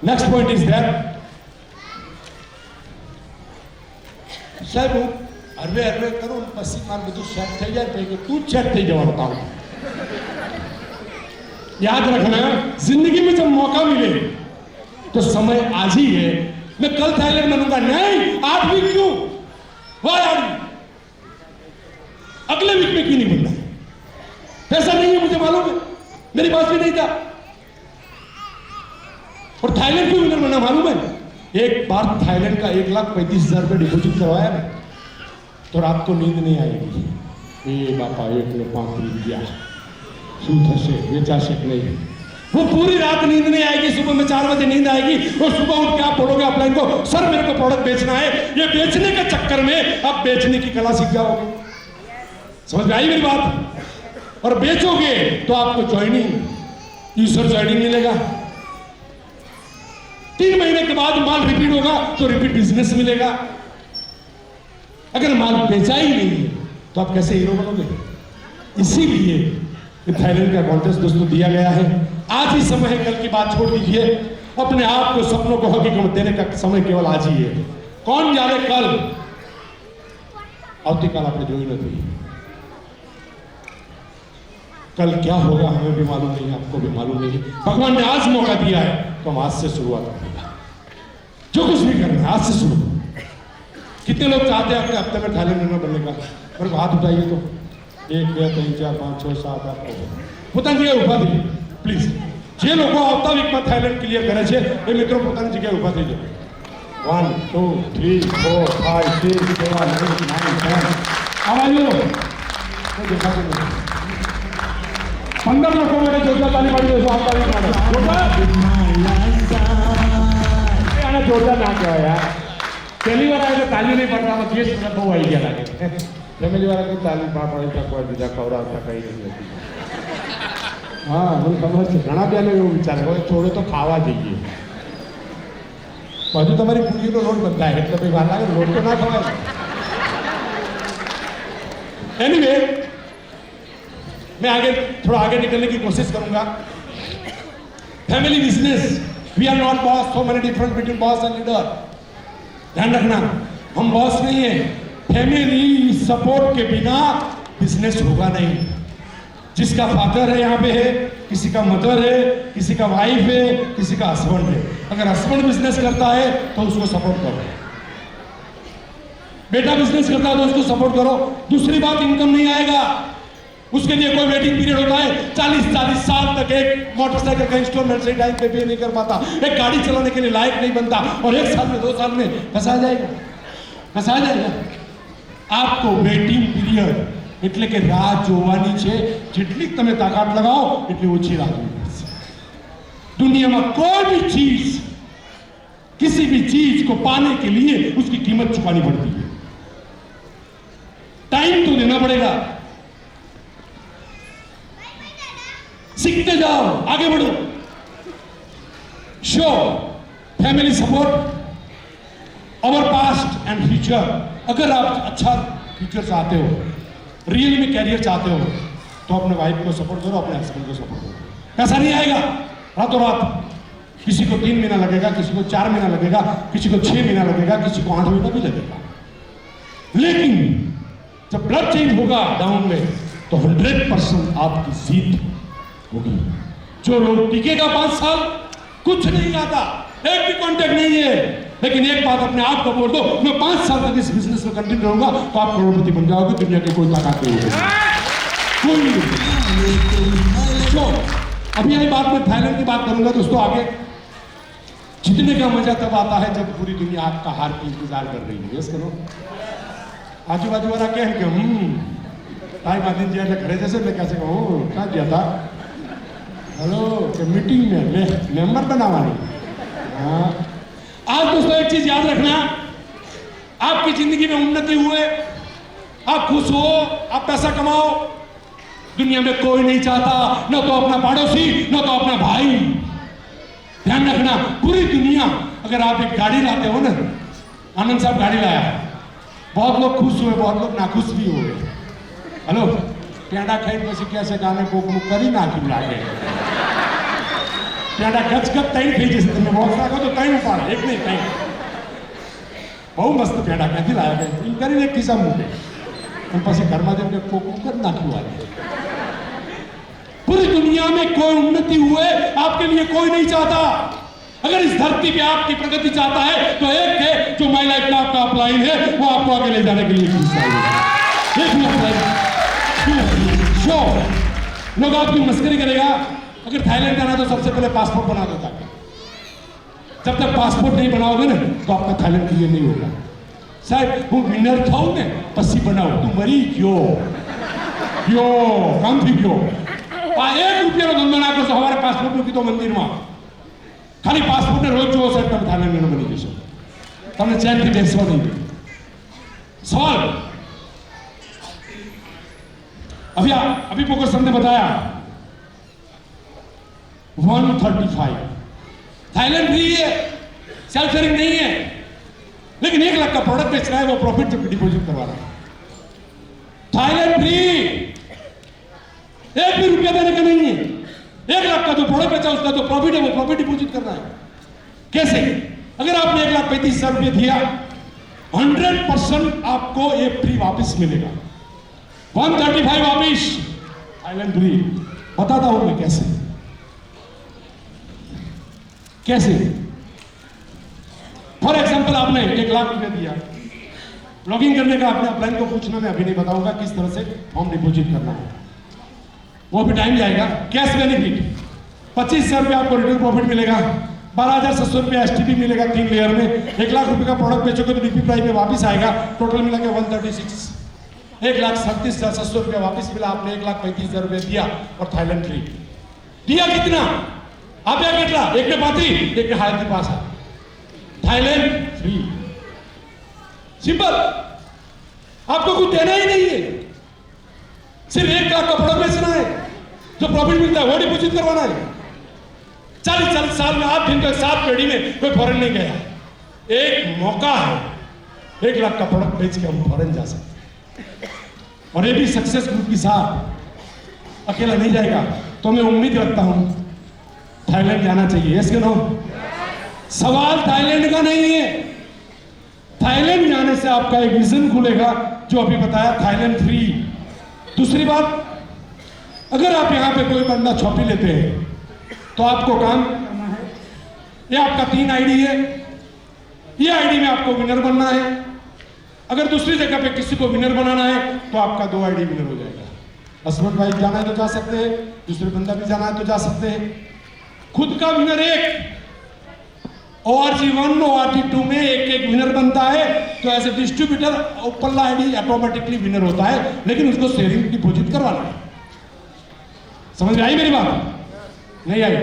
नेक्स्ट पॉइंट इज दैट साहब हरवे करो પછી માર બધું સેટ થઈ જાય તો તું સેટ થઈ જવાનું તાવ। याद रखना जिंदगी में जब मौका मिले तो समय आज ही है। मैं कल थाईलैंड बनूंगा नहीं, आज भी क्यों अगले वीक में क्यों नहीं बनना? पैसा नहीं है मुझे मालूम है, मेरे पास भी नहीं था। और थाईलैंड क्यों विनर बनना मालूम है? एक बार थाईलैंड का 1,35,000 रुपये डिपॉजिट करवाया ना तो रात को नींद नहीं आएगी। ए बापा 1,35,000 दिया शू थशे वेचाशे नहीं, वो पूरी रात नींद नहीं आएगी। सुबह में 4 बजे नींद आएगी और सुबह उठ के आप बोलोगे अपलाइन को सर मेरे को प्रोडक्ट बेचना है। ये बेचने के चक्कर में आप बेचने की कला सीख जाओगे। समझ में आई मेरी बात? और बेचोगे तो आपको ज्वाइनिंग यूजर ज्वाइनिंग मिलेगा, 3 महीने के बाद माल रिपीट होगा तो रिपीट बिजनेस मिलेगा। अगर माल बेचा ही नहीं है तो आप कैसे हीरो बनोगे? इसीलिए थाईलैंड का कॉन्टेस्ट दोस्तों दिया गया है। आज ही समय है, कल की बात छोड़ दीजिए। अपने आप को सपनों को हकीकत देने का समय केवल आज ही है। कौन जाने कल આવતી કાલ આપણે જોઈ નથી, कल क्या होगा हमें भी मालूम नहीं है, आपको भी मालूम नहीं है। भगवान ने आज मौका दिया है तो हम आज से शुरुआत करेंगे। जो कुछ भी करना है आज से शुरू। कितने लोग चाहते हैं अपने हफ्ते में थाईलैंड में बनने का? मेरे को हाथ उठाइए तो 1 2 3 4 5 6 7 8 પોતાની જગ્યાએ ઊભા થઈ પ્લીઝ। જે લોકો આવતા વીકમાં થાઈલેન્ડ ક્લિયર કરે છે એ મિત્રો પોતાની જગ્યાએ ઊભા થઈ જાય। 1 2 3 4 5 6 7 8 9 10 આવાજો કોઈ દેખાતું નથી। 15 લોકો માટે જોરદાર તાલી પાડી દેશો। આવતા વીક માટે આને જોરદાર ના કહેવાય યાર। પહેલી વાર આવે તો તાલી નહીં પાડવામાં કેસ બહુ આવી ગયા લાગે। ફેમિલી વાળા કોઈ તાલી પાડી શકવા બીજા ખવડાવતા કઈ નથી। हाँ મને ખબર છે ઘણા બેનો એવું વિચારે હવે થોડો તો ખાવા જઈએ। હજુ તમારી પૂરીનો લોટ બંધાય એટલે ભાઈ વાર લાગે લોટ તો ના ખવાય। एनीवे मैं थोड़ा आगे निकलने की कोशिश करूंगा। Family business, we are not boss, so many difference between boss and leader. ध्यान रखना हम बॉस नहीं है। फैमिली सपोर्ट के बिना बिजनेस होगा नहीं। जिसका फादर है यहाँ पे है, किसी का मदर है, किसी का वाइफ है, किसी का हस्बैंड है। अगर हस्बैंड बिजनेस करता है तो उसको सपोर्ट करो, बेटा बिजनेस करता है तो उसको सपोर्ट करो। दूसरी बात इनकम नहीं आएगा, उसके लिए कोई वेटिंग पीरियड होता है। 40 साल तक एक मोटरसाइकिल का इंस्टॉलमेंट से टाइम पे पे नहीं कर पाता, एक गाड़ी चलाने के लिए लायक नहीं बनता और 1 साल में 2 साल में फंसा जाएगा। आपको वेटिंग पीरियड એટલે કે રાહ જોવાની છે। જેટલી તમે તાકાત લગાવો એટલી ઓછી રાહ જોવી પડશે। दुनियाમાં कोई भी चीज, किसी भी चीज को पाने के लिए उसकी कीमत चुकानी पड़ती है। टाइम तो देना पड़ेगा। सीखते जाओ, आगे बढ़ो। Show family support our past and future. अगर आप अच्छा फ्यूचर चाहते हो, रियल में कैरियर चाहते हो तो अपने वाइफ को सपोर्ट करो, अपने हस्बैंड को सपोर्ट करो। पैसा नहीं आएगा रातों रात। किसी को 3 महीना लगेगा, किसी को 4 महीना लगेगा, किसी को 6 महीना लगेगा, किसी को 8 महीना भी लगेगा। लेकिन जब ब्लड चेंज होगा डाउन में तो 100% आपकी जीत होगी। जो लोग टिकेगा 5 साल, कुछ नहीं आता, एक भी कांटेक्ट नहीं है, लेकिन एक बात अपने आप को बोल दो, मैं 5 साल तक इस बिजनेस में कंटिन्यू रहूंगा, तो आप करोड़पति बन जाओगे, दुनिया की कोई ताकत नहीं होगी, कोई नहीं। तो अभी यही बात मैं थाईलैंड की बात करूंगा दोस्तों आगे। जीतने का मजा तब आता है जब पूरी दुनिया आपका हार का इंतजार कर रही है। यस करो, आजू बाजू वाला क्या है कि टाइम आदि जी खड़े जैसे मैं कैसे कहूँ क्या किया था, हेलो मीटिंग में मेंबर बनावा नहीं। हाँ, आज दोस्तों एक चीज याद रखना, आपकी जिंदगी में उन्नति हुए, आप खुश हो, आप पैसा कमाओ, दुनिया में कोई नहीं चाहता, न तो अपना पड़ोसी न तो अपना भाई। ध्यान रखना, पूरी दुनिया, अगर आप एक गाड़ी लाते हो ना, आनंद साहब गाड़ी लाया, बहुत लोग खुश हुए, बहुत लोग नाखुश भी हुए। हेलो प्याडा खाई પછી कैसे गाने को કરી નાખ્યું લાગે, પ્યાડા ગચગચ તઈ થઈ જશે, તમે બોક્સ રાખો તો તઈ ઉપાડે, એક નહીં તઈ બહુ મસ્ત પ્યાડા ક્યાંથી લાયા છે એમ કરીને એક ખિસ્સા મૂકે અને પછી ઘરમાં જઈને કોકું કરી નાખ્યું આજે। पूरी दुनिया में कोई उन्नति हुए आपके लिए कोई नहीं चाहता। अगर इस धरती पे आपकी प्रगति चाहता है तो एक है जो माय लाइफ का आपका अपलाइन है, वो आपको आगे ले जाने के लिए लोग आपकी मस्करी करेगा। अगर थाईलैंड जाना तो सबसे पहले पासपोर्ट बना दो, ताकि जब तक पासपोर्ट नहीं बनाओगे ना तो आपका थाईलैंड क्लियर नहीं होगा। साहब वो विनर था ने पसी बनाओ, तू मरी क्यों क्यों काम थी क्यों आ 1 રૂપિયાનો ધંધો ના કરશો, હવારે પાસપોર્ટ મૂકી દો મંદિરમાં, ખાલી પાસપોર્ટને રોજ જોવો સાહેબ, તમે થાઈલેન્ડનો બની જશો, તમને ચેનથી બેસવા નહીં દે। सवाल अभी पोकर सर ने बताया 135 थाईलैंड फ्री है, सेल्फ शेयरिंग नहीं है, लेकिन 1 लाख का प्रोडक्ट बेच रहा है, वो प्रॉफिट जब डिपॉजिट करवा रहा है। थाईलैंड फ्री, 1 भी रुपया देने का नहीं है, 1 लाख का जो प्रोडक्ट बेचा उसका जो प्रॉफिट है वो प्रॉफिट डिपॉजिट करना है। कैसे? अगर आपने 1,35,000 रुपये दिया, 100% आपको ये फ्री वापस मिलेगा। 135 वापिस थाईलैंड फ्री। बताता हूं मैं कैसे कैसे। फॉर एग्जाम्पल आपने 1 लाख रुपये दिया, लॉगिन करने का आपने अपलाइन को पूछना, मैं अभी नहीं बताऊंगा किस तरह से फॉर्म डिपॉजिट करना है, वो भी टाइम जाएगा। कैश बेनिफिट 25,000 रुपये आपको रिटर्न प्रॉफिट मिलेगा, 12,700 रुपये एसटीपी मिलेगा 3 लेयर में। 1 लाख रुपए का प्रोडक्ट बेचोगे तो डीपी प्राइस में वापस आएगा, टोटल मिला के 136, 1,37,700 रुपये वापस मिला। आपने 1,35,000 रुपये दिया और थाईलैंड फ्री दिया। कितना आप कितना? 1 ने 35, 1 ने हायर के पास है, थाईलैंड फ्री। सिंपल, आपको कुछ देना ही नहीं है, सिर्फ 1 लाख का प्रोडक्ट बेचना है, जो प्रॉफिट मिलता है वो डिपॉजिट करवाना है। 40 साल में 8 दिन तक 7 पीढ़ी में कोई फॉरेन नहीं गया, एक मौका है, 1 लाख का प्रोडक्ट बेच के हम फॉरेन जा सकते हैं, और ये भी सक्सेस ग्रुप के साथ, अकेला नहीं जाएगा। तो मैं उम्मीद रखता हूं थाईलैंड जाना चाहिए। यस के नो? सवाल थाईलैंड का नहीं है, थाईलैंड जाने से आपका एक विजन खुलेगा, जो अभी बताया, थाईलैंड फ्री। दूसरी बात, अगर आप यहां पे कोई बंदा छॉपी लेते हैं तो आपको काम करना है, ये आपका 3 आईडी है, ये आईडी में आपको विनर बनना है। अगर दूसरी जगह पे किसी को विनर बनाना है तो आपका 2 आईडी विनर हो जाएगा। हस्बैंड वाइफ जाना है तो जा सकते हैं, दूसरे बंदा भी जाना है तो जा सकते हैं। खुद का विनर 1, ORG1 ORG2 में एक विनर बनता है, तो एज ए डिस्ट्रीब्यूटर ऊपर आईडी ऑटोमेटिकली विनर होता है, लेकिन उसको शेयरिंग डिपॉजिट करवाना है। समझ में आई मेरी बात? नहीं आई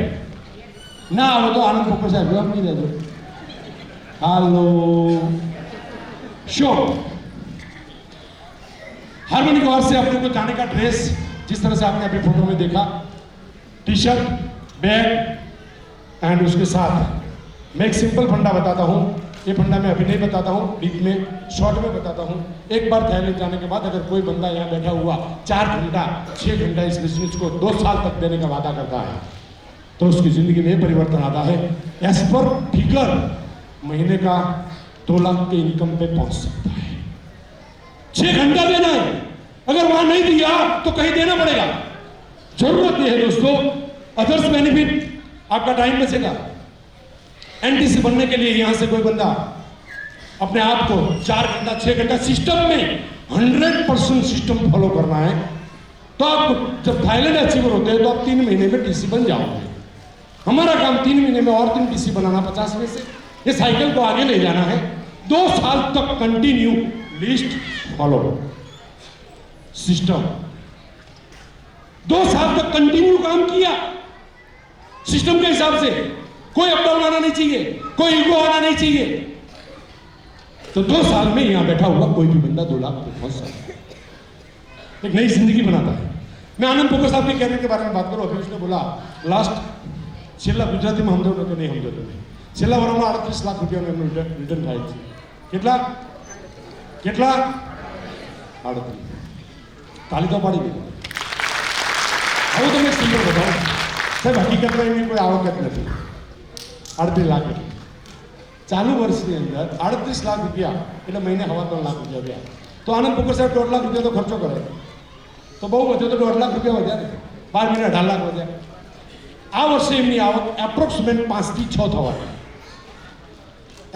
ना? वो तो आनंद पोकर साहब जवाब नहीं दे दो। हेलो शो हार्मोनी गौर से अपने को जाने का ड्रेस, जिस तरह से आपने अभी फोटो में देखा, टी-शर्ट, बैग एंड उसके साथ मैं एक सिंपल फंडा बताता हूं। ये फंडा मैं अभी नहीं बताता हूं, डीप में शॉर्ट में बताता हूं। एक बार थाईलैंड जाने के बाद अगर कोई बंदा यहाँ बैठा हुआ 4 घंटा 6 घंटा इस बिजनेस को 2 साल तक देने का वादा करता है, तो उसकी जिंदगी में परिवर्तन आता है। एज पर फिगर महीने का 2 लाख के इनकम पे पहुंच सकता है। 6 घंटा देना है, अगर वहां नहीं दिया तो कहीं देना पड़ेगा। जरूरत यह है दोस्तों अदर्स बेनिफिट, आपका टाइम बचेगा। एनटीसी बनने के लिए यहां से कोई बंदा अपने आप को 4 घंटा 6 घंटा सिस्टम में 100% सिस्टम फॉलो करना है, तो आप जब थाईलैंड अचीवर होते हैं तो आप 3 महीने में टीसी बन जाओगे। हमारा काम 3 महीने में और 3 टीसी बनाना 50 में से। ये साइकिल को आगे ले जाना है। 2 साल तक कंटिन्यू लिस्ट फॉलो सिस्टम, 2 साल तक कंटिन्यू काम किया सिस्टम के हिसाब से। कोई अप डाउन आना नहीं चाहिए, कोई ईगो आना नहीं चाहिए। तो 2 साल में यहां बैठा हुआ कोई भी बंदा 2 लाख पे पहुंच सकता है, एक नई जिंदगी बनाता है। मैं आनंद पोकर साहब के कैरियर के बारे में बात करूं। अभी उसने बोला लास्ट छेल्ला गुजराती में हमदो नहीं हमदो नहीं छेल्ला વર્ષમાં 38 લાખ રૂપિયા એમનું રિટર્ન થાય છે। કેટલા કેટલા 38 તાલી તો પાડી દીધી। હવે તમે સિંગલ બતાવો સાહેબ, હકીકતમાં એની કોઈ આવક જ નથી। 38 લાખ એટલે ચાલુ વર્ષની અંદર 38 લાખ રૂપિયા એટલે મહિને 3.5 લાખ રૂપિયા થયા। તો આનંદ પોકર સાહેબ 1.5 લાખ રૂપિયા તો ખર્ચો કરે, તો બહુ વધ્યો તો 1.5 લાખ રૂપિયા વધ્યા ને, 12 મહિને 18 લાખ વધ્યા। આ વર્ષે એમની આવક એપ્રોક્સિમેટ 5 થી 6 થવાની।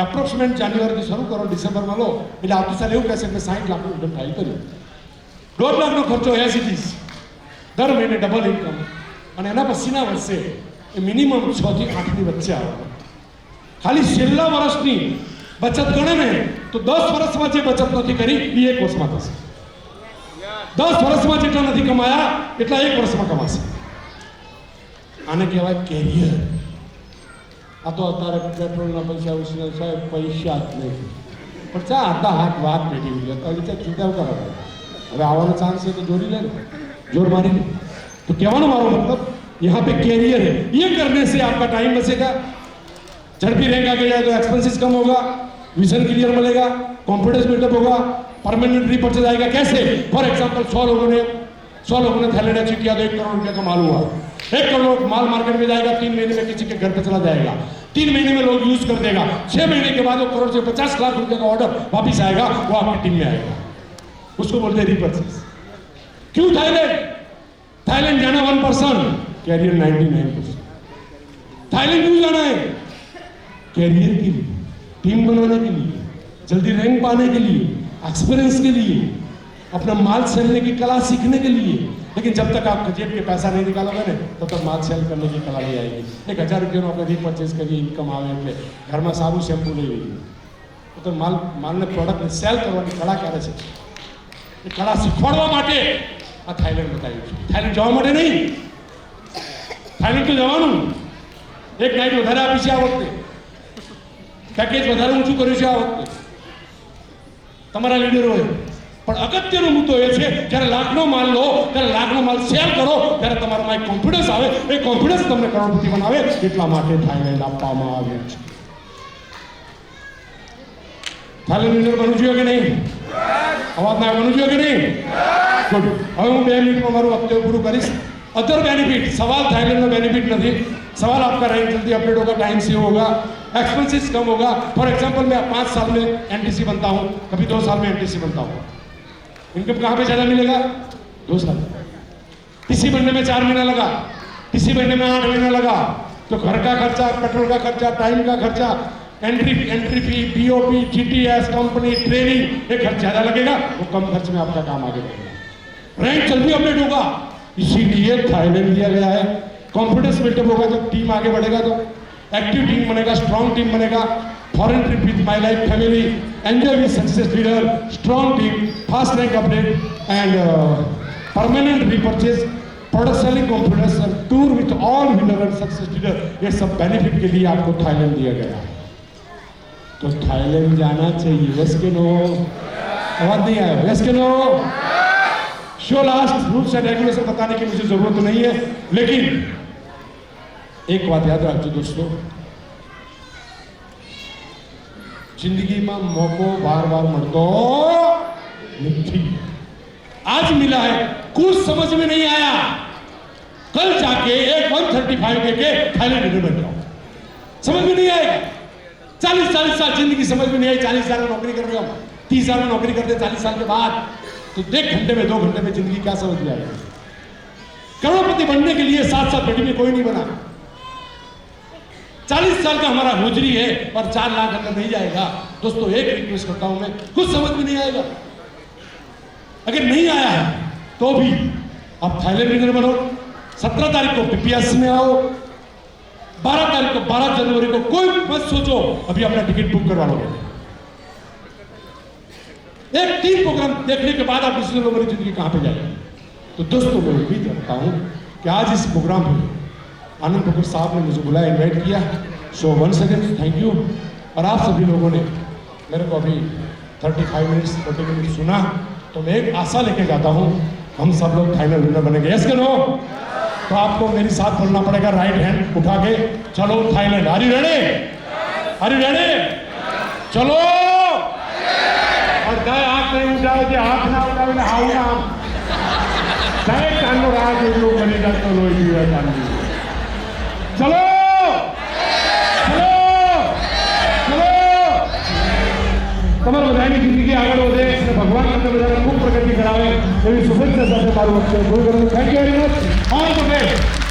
એપ્રોક્સિમેટ જાન્યુઆરીથી શરૂ કરો, ડિસેમ્બરમાં લો એટલે આવતી સાલ એવું કહેશે કે 60 લાખનું રિટર્ન ફાઇલ કર્યું। 1.5 લાખનો ખર્ચો એઝ ઇટ ઇઝ, દર મહિને ડબલ ઇન્કમ, અને એના પછીના વર્ષે એ મિનિમમ 6 થી 8ની વચ્ચે આવે। ખાલી છેલ્લા વર્ષની બચત ગણે ને તો 10 વર્ષમાં જે બચત નથી કરી એ 1 વર્ષમાં થશે। 10 વર્ષમાં જેટલા નથી કમાયા એટલા 1 વર્ષમાં કમાશે। આને કહેવાય કેરિયર। આ તો અત્યારે પેટ્રોલના પૈસા ઉછીને સાહેબ પૈસા જ નહીં, પણ ચા આતા હાથ વાત બેઠી हुई है, तो વિચાર ચૂંટાવ કરો। હવે આવવાનો ચાન્સ है तो जोड़ी ले, जोर मारी। तो कहना मारो मतलब यहाँ पे कैरियर है, ये करने से आपका टाइम बचेगा, झड़पी रैंक आगे जाए तो एक्सपेंसेस कम होगा, विजन क्लियर मिलेगा, कॉन्फिडेंस बिल्डअप होगा, परमानेंट रीपर्चेज आएगा। कैसे? फॉर एग्जांपल 100 लोगों ने थाईलैंड अचीव किया तो 1 करोड़ रुपया का माल हुआ। 1 करोड़ माल मार्केट में जाएगा, 3 महीने में किसी के घर पे चला जाएगा, 3 महीने में लोग यूज कर देगा, 6 महीने के बाद वो करोड़ से 50 लाख रुपए का ऑर्डर वापिस आएगा, वो आपकी टीम में आएगा। उसको बोलते हैं रीपर्चेज। क्यों थाईलैंड? थाईलैंड जाना 1%, कैरियर 99%। थाईलैंड क्यों जाना है? कैरियर के लिए, टीम बनाने के लिए, जल्दी रैंक पाने के लिए, एक्सपीरियंस के लिए, अपना माल सेलने की कला सीखने के लिए। लेकिन जब तक आप जेब के पैसा नहीं निकालोगे ना तब तक माल सेल करने की कला नहीं आएगी। 1000 रुपये में આપણે रीपर्चेज કરીએ, ઇન્કમ આવે એટલે ઘરમાં સારું શેમ્પુ લઈ લઈએ, તો માલને પ્રોડક્ટને સેલ કરવાની કળા ક્યારે છે? એ કળા શીખવાડવા માટે આ થાઈલેન્ડ બતાવ્યું છે। થાઈલેન્ડ જવા માટે નહીં, થાઈલેન્ડ તો જવાનું, 1 નાઇટ વધારે આપી છે આ વખતે, પેકેજ વધારે ઊંચું કર્યું છે આ વખતે તમારા લીડરોએ। પણ અગત્યનો મુદ્દો એ છે જ્યારે લાખનો માલ લો ત્યારે લાખનો માલ સેલ કરો ત્યારે તમારામાં એક કોન્ફિડન્સ આવે, એ કોન્ફિડન્સ તમને કરોડપતિ બનાવે। એટલા માટે થાઈલેન્ડ આપવામાં આવ્યું છે। થાઈલેન્ડ વિનર બનવું જોઈએ કે નહીં? અવાજ ના બનવું જોઈએ કે નહીં? ગુડ। હવે હું 2 મિનિટમાં મારું વક્તવ્ય પૂરું કરીશ। अदर बेनिफिट, सवाल थाईलैंड में बेनिफिट नहीं, सवाल आपका रैंक जल्दी अपडेट होगा, टाइम से होगा, एक्सपेंसेस कम होगा। फॉर एग्जांपल मैं 5 साल में एनटीसी बनता हूँ, कभी 2 साल में एनटीसी बनता हूँ, इनकम कहाँ पे ज़्यादा मिलेगा? 2 साल। टीसी बनने में 4 महीना लगा, टीसी बनने में 8 महीना लगा, तो घर का खर्चा, पेट्रोल का खर्चा, टाइम का खर्चा, entry fee, POP, GTS, company, training, ये खर्च ज़्यादा लगेगा, वो कम खर्च में आपका काम आगे बढ़ेगा। रैंक जल्दी अपडेट होगा, इसीलिए थाईलैंड दिया गया है। कॉन्फिडेंस बिल्डअप होगा, जब टीम आगे बढ़ेगा तो एक्टिव टीम बनेगा, स्ट्रॉन्ग टीम बनेगा। Foreign trip with my life family, enjoy with success leader, strong team, fast rank update and permanent repurchase, product selling confidence, tour with all winner and success leader, ये सब benefit के लिए आपको Thailand दिया गया है। तो थाईलैंड जाना चाहिए, यस के नो? आवाज नहीं आया, यस के no? Show last rules and regulation बताने की मुझे जरूरत नहीं है, लेकिन एक बात याद रखो दोस्तों, जिंदगी में मौको बार बार मिलतो नहीं। आज मिला है, कुछ समझ में नहीं आया, कल जाके एक 135 के थाईलैंड में बैठ जाओ, समझ में नहीं आएगा। 40 साल जिंदगी समझ में नहीं आई, 40 साल में नौकरी कर रहे हो, 30 साल में नौकरी करते, 40 साल के बाद तो 1 घंटे में 2 घंटे में जिंदगी क्या समझ में आएगी? करोड़पति बनने के लिए 7 साल पेटी में कोई नहीं बना। 40 साल का हमारा गुजरी है और 4 लाख अंदर नहीं जाएगा। दोस्तों एक रिक्वेस्ट करता हूं मैं, कुछ समझ में नहीं आएगा, अगर नहीं आया है तो भी आप थाईलैंड विनर बनो। 17 तारीख को पीपीएस में आओ, 12 तारीख को 12 जनवरी को कोई मत सोचो अभी अपना टिकट बुक करवा लो। एक 3 प्रोग्राम देखने के बाद आप डिसीजन लो मेरी जिंदगी कहां पे जाएगी। तो दोस्तों मैं उम्मीद रखता हूं कि आज इस प्रोग्राम में आनंद कपूर साहब ने मुझे बुलाया, इन्वाइट किया। So once again thank you. और आप सभी लोगों ने मेरे को अभी 35 मिनट्स 40 मिनट सुना, तो मैं एक आशा लेके जाता हूं हम सब लोग फाइनल विनर बनेंगे। यस के नो? तो आपको मेरे साथ बोलना पड़ेगा, राइट हैंड उठा के चलो Thailand. Are you ready? Are you ready? चलो। और दाएं हाथ नहीं उठाओ, जो हाथ ना उठाओ ना हाउ ना दाएं कानो राज लोग बनेगा तो लोई हुआ कानो। चलो चलो चलो। તમારે બધાની જિંદગી આગળ વધે અને ભગવાન તમને બધાને ખૂબ પ્રગતિ કરાવે એવી શુભેચ્છા સાથે મારું વક્તવ્ય પૂરું કરું. Thank you very much. All the best.